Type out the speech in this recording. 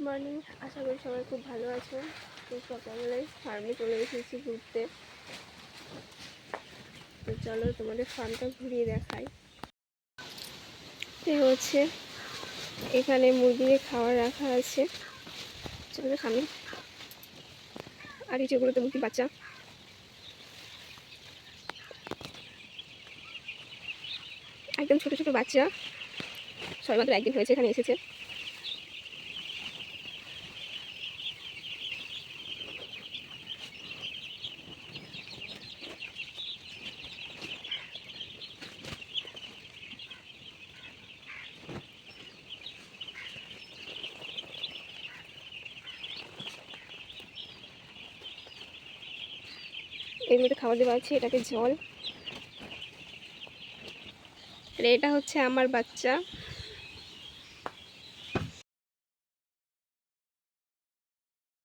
Morning, আশা করি সবাই খুব ভালো আছো। তো সকালবেলায় ফার্মে চলে এসেছি ঘুরতে। তো চলো তোমাদের ফার্মটা ঘুরিয়ে দেখাই। হচ্ছে এখানে মুরগিদের খাবার রাখা আছে, চলো সামনে। আর এই যেগুলোতে মুরগির বাচ্চা, একদম ছোট ছোট বাচ্চা, সবেমাত্র একদিন হয়েছে এখানে এসেছে। এগুলোতে খাবার দেওয়া আছে, এটাকে জল। আর এটা হচ্ছে আমার বাচ্চা।